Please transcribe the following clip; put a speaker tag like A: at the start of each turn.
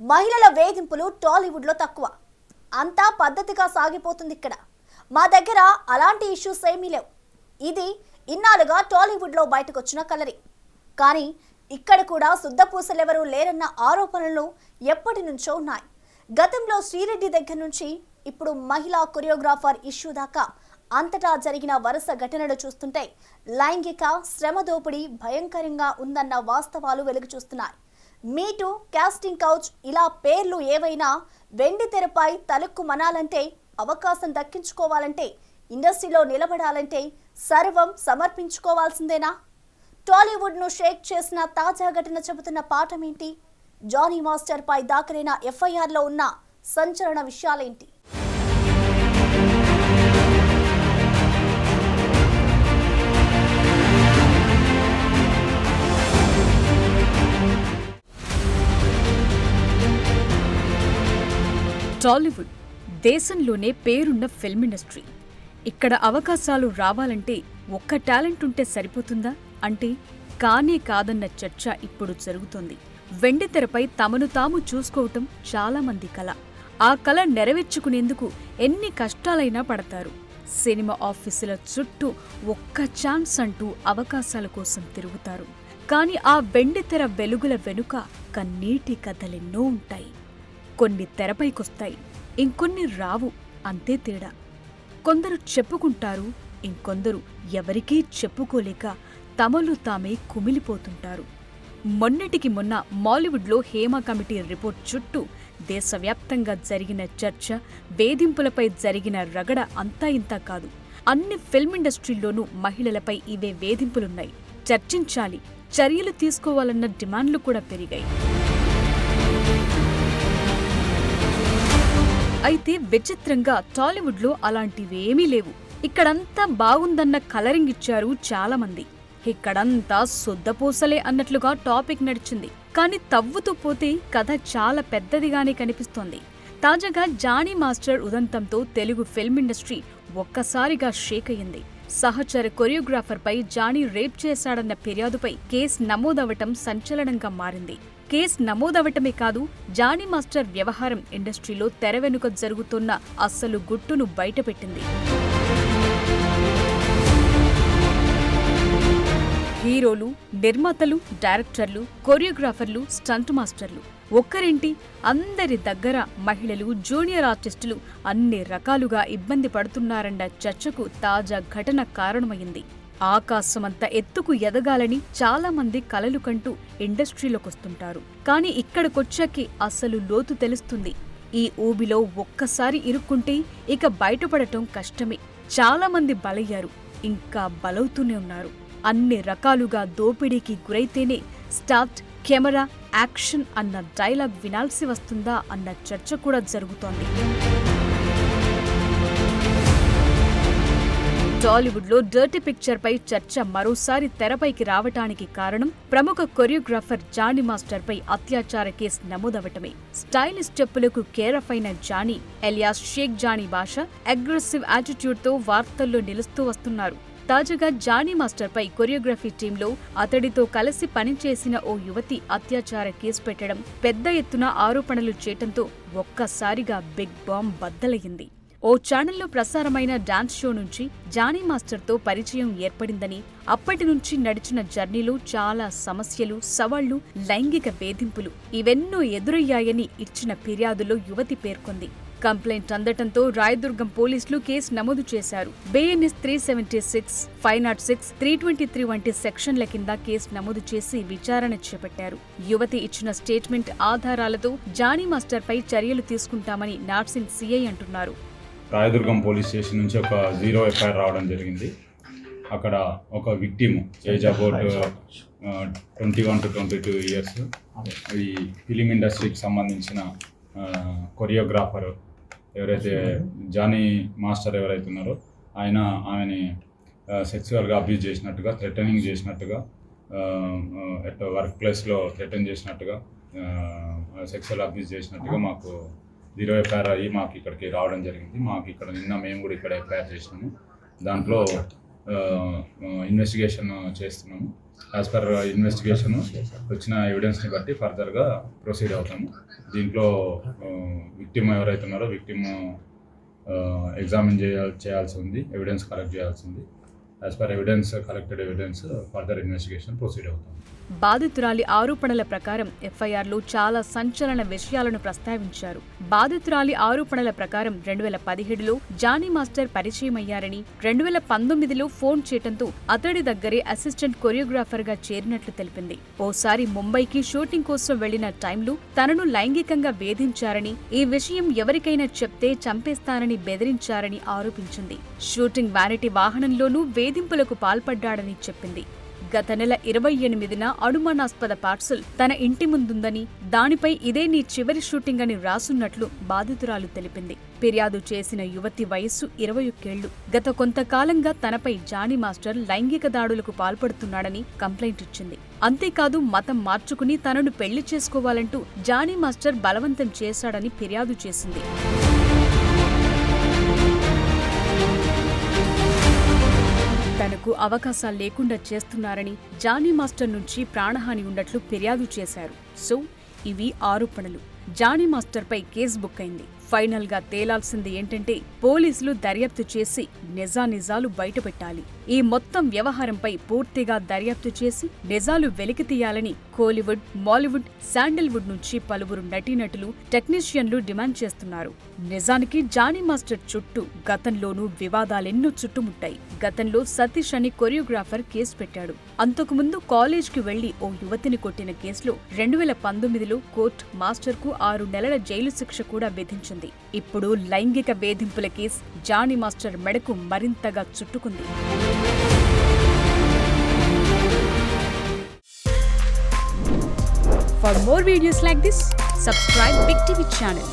A: మహిళల వేధింపులు టాలీవుడ్లో తక్కువ, అంతా పద్ధతిగా సాగిపోతుంది. ఇక్కడ మా దగ్గర అలాంటి ఇష్యూస్ ఏమీ లేవు. ఇది ఇన్నాళ్ళుగా టాలీవుడ్లో బయటకొచ్చిన కలరి. కానీ ఇక్కడ కూడా శుద్ధపూసలెవరూ లేరన్న ఆరోపణలు ఎప్పటి నుంచో ఉన్నాయి. గతంలో శ్రీరెడ్డి దగ్గర నుంచి ఇప్పుడు మహిళా కొరియోగ్రాఫర్ ఇష్యూ దాకా అంతటా జరిగిన వరుస ఘటనలు చూస్తుంటే లైంగిక శ్రమ దోపిడీ భయంకరంగా ఉందన్న వాస్తవాలు వెలుగు చూస్తున్నాయి. మీటు, కాస్టింగ్ కౌచ్ ఇలా పేర్లు ఏవైనా వెండి తెరపై తలుక్కు మనాలంటే, అవకాశం దక్కించుకోవాలంటే, ఇండస్ట్రీలో నిలబడాలంటే సర్వం సమర్పించుకోవాల్సిందేనా? టాలీవుడ్ను షేక్ చేసిన తాజా ఘటన చెబుతున్న పాఠమేంటి? జానీ మాస్టర్ పై దాఖలైన ఎఫ్ఐఆర్లో ఉన్న సంచలన విషయాలేంటి?
B: టాలీవుడ్ దేశంలోనే పేరున్న ఫిల్మ్ ఇండస్ట్రీ. ఇక్కడ అవకాశాలు రావాలంటే ఒక్క టాలెంట్ ఉంటే సరిపోతుందా అంటే కానే కాదన్న చర్చ ఇప్పుడు జరుగుతోంది. వెండితెరపై తమను తాము చూసుకోవటం చాలామంది కల. ఆ కల నెరవేర్చుకునేందుకు ఎన్ని కష్టాలైనా పడతారు. సినిమా ఆఫీసుల చుట్టూ ఒక్క ఛాన్స్ అంటూ అవకాశాల కోసం తిరుగుతారు. కానీ ఆ వెండితెర వెలుగుల వెనుక కన్నీటి కథలెన్నో ఉంటాయి. కొన్ని తెరపైకొస్తాయి, ఇంకొన్ని రావు, అంతే తేడా. కొందరు చెప్పుకుంటారు, ఇంకొందరు ఎవరికీ చెప్పుకోలేక తమలో తామే కుమిలిపోతుంటారు. మొన్నటికి మొన్న మాలీవుడ్లో హేమ కమిటీ రిపోర్ట్ చుట్టూ దేశవ్యాప్తంగా జరిగిన చర్చ, వేధింపులపై జరిగిన రగడ అంతా ఇంతా కాదు. అన్ని ఫిల్మ్ ఇండస్ట్రీల్లోనూ మహిళలపై ఇవే వేధింపులున్నాయి. చర్చించాలి, చర్యలు తీసుకోవాలన్న డిమాండ్లు కూడా పెరిగాయి. అయితే విచిత్రంగా టాలీవుడ్లో అలాంటివేమీ లేవు. ఇక్కడంతా బాగుందన్న కలరింగ్ ఇచ్చారు చాలామంది. ఇక్కడంతా శుద్ధపూసలే అన్నట్లుగా టాపిక్ నడిచింది. కానీ తవ్వుతూ పోతే కథ చాలా పెద్దదిగానే కనిపిస్తోంది. తాజాగా జానీ మాస్టర్ ఉదంతంతో తెలుగు ఫిల్మ్ ఇండస్ట్రీ ఒక్కసారిగా షేక్ అయ్యింది. సహచర కొరియోగ్రాఫర్పై జానీ రేప్ చేశాడన్న ఫిర్యాదుపై కేసు నమోదవటం సంచలనంగా మారింది. కేసు నమోదవటమే కాదు, జానీ మాస్టర్ వ్యవహారం ఇండస్ట్రీలో తెర వెనుక జరుగుతున్న అస్సలు గుట్టును బయటపెట్టింది. హీరోలు, నిర్మాతలు, డైరెక్టర్లు, కొరియోగ్రాఫర్లు, స్టంట్ మాస్టర్లు ఒక్కరేంటి, అందరి దగ్గర మహిళలు, జూనియర్ ఆర్టిస్టులు అన్ని రకాలుగా ఇబ్బంది పడుతున్నారన్న చర్చకు తాజా ఘటన కారణమైంది. ఆకాశమంత ఎత్తుకు ఎదగాలని చాలామంది కలలు కంటూ ఇండస్ట్రీలోకొస్తుంటారు. కానీ ఇక్కడికొచ్చాకే అసలు లోతు తెలుస్తుంది. ఈ ఊబిలో ఒక్కసారి ఇరుక్కుంటే ఇక బయటపడటం కష్టమే. చాలామంది బలయ్యారు, ఇంకా బలవుతూనే ఉన్నారు. అన్ని రకాలుగా దోపిడీకి గురైతేనే స్టార్ట్, కెమెరా, యాక్షన్ అన్న డైలాగ్ వినాల్సి వస్తుందా అన్న చర్చ కూడా జరుగుతోంది. టాలీవుడ్లో డర్టీ పిక్చర్ పై చర్చ మరోసారి తెరపైకి రావటానికి కారణం ప్రముఖ కొరియోగ్రాఫర్ జానీ మాస్టర్ పై అత్యాచార కేసు నమోదవటమే. స్టైలిష్ స్టెప్పులకు కేరఫ్ అయిన జానీ ఎలియాస్ షేక్ జానీ భాష అగ్రెసివ్ యాటిట్యూడ్ తో వార్తల్లో నిలుస్తూ వస్తున్నారు. తాజాగా జానీ మాస్టర్ పై కొరియోగ్రఫీ టీంలో అతడితో కలిసి పనిచేసిన ఓ యువతి అత్యాచార కేసు పెట్టడం, పెద్ద ఎత్తున ఆరోపణలు చేయటంతో ఒక్కసారిగా బిగ్ బాంబ్ బద్దలయ్యింది. ఓ ఛానల్లో ప్రసారమైన డాన్స్ షో నుంచి జానీ మాస్టర్తో పరిచయం ఏర్పడిందని, అప్పటి నుంచి నడిచిన జర్నీలో చాలా సమస్యలు, సవాళ్లు, లైంగిక వేధింపులు ఇవెన్నో ఎదురయ్యాయని ఇచ్చిన ఫిర్యాదులో యువతి పేర్కొంది. కంప్లైంట్ అందటంతో రాయదుర్గం పోలీసులు కేసు నమోదు చేశారు. బిఎన్ఎస్ 376, 506, 323 వంటి సెక్షన్ల కింద కేసు నమోదు చేసి విచారణ చేపట్టారు. యువతి ఇచ్చిన స్టేట్మెంట్ ఆధారాలతో జానీ మాస్టర్ పై చర్యలు తీసుకుంటామని నార్సింగ్ సిఐ అంటున్నారు.
C: రాయదుర్గం పోలీస్ స్టేషన్ నుంచి ఒక 0 ఎఫ్ఐఆర్ రావడం జరిగింది. అక్కడ ఒక victim age about 21 to 22 years, ఈ ఫిలిం ఇండస్ట్రీకి సంబంధించిన కొరియోగ్రాఫర్ ఎవరైతే జానీ మాస్టర్ ఎవరైతే ఉన్నారో ఆమెని సెక్సువల్గా అబ్యూజ్ చేసినట్టుగా, థ్రెటనింగ్ చేసినట్టుగా, వర్క్ ప్లేస్లో థ్రెటన్ చేసినట్టుగా, సెక్సువల్ అబ్యూజ్ చేసినట్టుగా మాకు 0 ఎఫ్ఐఆర్ అయ్యి మాకు ఇక్కడికి రావడం జరిగింది. మాకు ఇక్కడ నిన్న మేము కూడా ఇక్కడ ఎఫ్ఐఆర్ చేసినాము. దాంట్లో ఇన్వెస్టిగేషన్ చేస్తున్నాము. యాజ్ పర్ ఇన్వెస్టిగేషన్ వచ్చిన ఎవిడెన్స్ని బట్టి ఫర్దర్గా ప్రొసీడ్ అవుతాము. దీంట్లో విక్టిమ్ ఎవరైతే ఉన్నారో విక్టిమ్ ఎగ్జామిన్ చేయాల్సి ఉంది, ఎవిడెన్స్ కలెక్ట్ చేయాల్సి ఉంది. As per collected evidence further investigation proceed అవుతాం.
B: బాధితురాలి ఆరోపణల ప్రకారం ఎఫ్ఐఆర్లో చాలా సంచలన విషయాలను ప్రస్తావించారు. బాధితురాలి ఆరోపణల ప్రకారం 2017లో జానీ మాస్టర్ పరిచయమయ్యారని, 2019లో ఫోన్ చేయటంతో అతడి దగ్గరే అసిస్టెంట్ కొరియోగ్రాఫర్ గా చేరినట్లు తెలిపింది. ఓసారి ముంబైకి షూటింగ్ కోసం వెళ్లిన టైంలో తనను లైంగికంగా వేధించారని, ఈ విషయం ఎవరికైనా చెప్తే చంపేస్తానని బెదిరించారని ఆరోపించింది. షూటింగ్ వ్యానిటీ వాహనంలోనూ వేధింపులకు పాల్పడ్డాడని చెప్పింది. గత నెల 28న అనుమానాస్పద పార్సల్ తన ఇంటి ముందుందని, దానిపై ఇదే నీ చివరి షూటింగ్ అని రాసున్నట్లు బాధితురాలు తెలిపింది. ఫిర్యాదు చేసిన యువతి వయస్సు 21 ఏళ్లు. గత కొంతకాలంగా తనపై జానీ మాస్టర్ లైంగిక దాడులకు పాల్పడుతున్నాడని కంప్లైంట్ ఇచ్చింది. అంతేకాదు మతం మార్చుకుని తనను పెళ్లి చేసుకోవాలంటూ జానీ మాస్టర్ బలవంతం చేశాడని ఫిర్యాదు చేసింది. తనకు అవకాశాలు లేకుండా చేస్తున్నారని, జానీ మాస్టర్ నుంచి ప్రాణహాని ఉన్నట్లు ఫిర్యాదు చేశారు. సో ఇవి ఆరోపణలు. జానీ మాస్టర్పై కేసు బుక్ అయింది. ఫైనల్ గా తేలాల్సింది ఏంటంటే పోలీసులు దర్యాప్తు చేసి నిజానిజాలు బయటపెట్టాలి. ఈ మొత్తం వ్యవహారంపై పూర్తిగా దర్యాప్తు చేసి నిజాలు వెలికితీయాలని కోలీవుడ్, మాలీవుడ్, శాండల్వుడ్ నుంచి పలువురు నటీనటులు, టెక్నీషియన్లు డిమాండ్ చేస్తున్నారు. నిజానికి జానీ మాస్టర్ చుట్టూ గతంలోనూ వివాదాలెన్నో చుట్టుముట్టాయి. గతంలో సతీష్ అని కొరియోగ్రాఫర్ కేసు పెట్టాడు. అంతకుముందు కాలేజ్కి వెళ్లి ఓ యువతిని కొట్టిన కేసులో 2019లో కోర్టు మాస్టర్కు 6 నెలల జైలు శిక్ష కూడా విధించింది. ఇప్పుడు లైంగిక వేధింపుల కేసు జానీ మాస్టర్ మెడకు మరింతగా చుట్టుకుంది. For more videos like this, subscribe Big TV channel.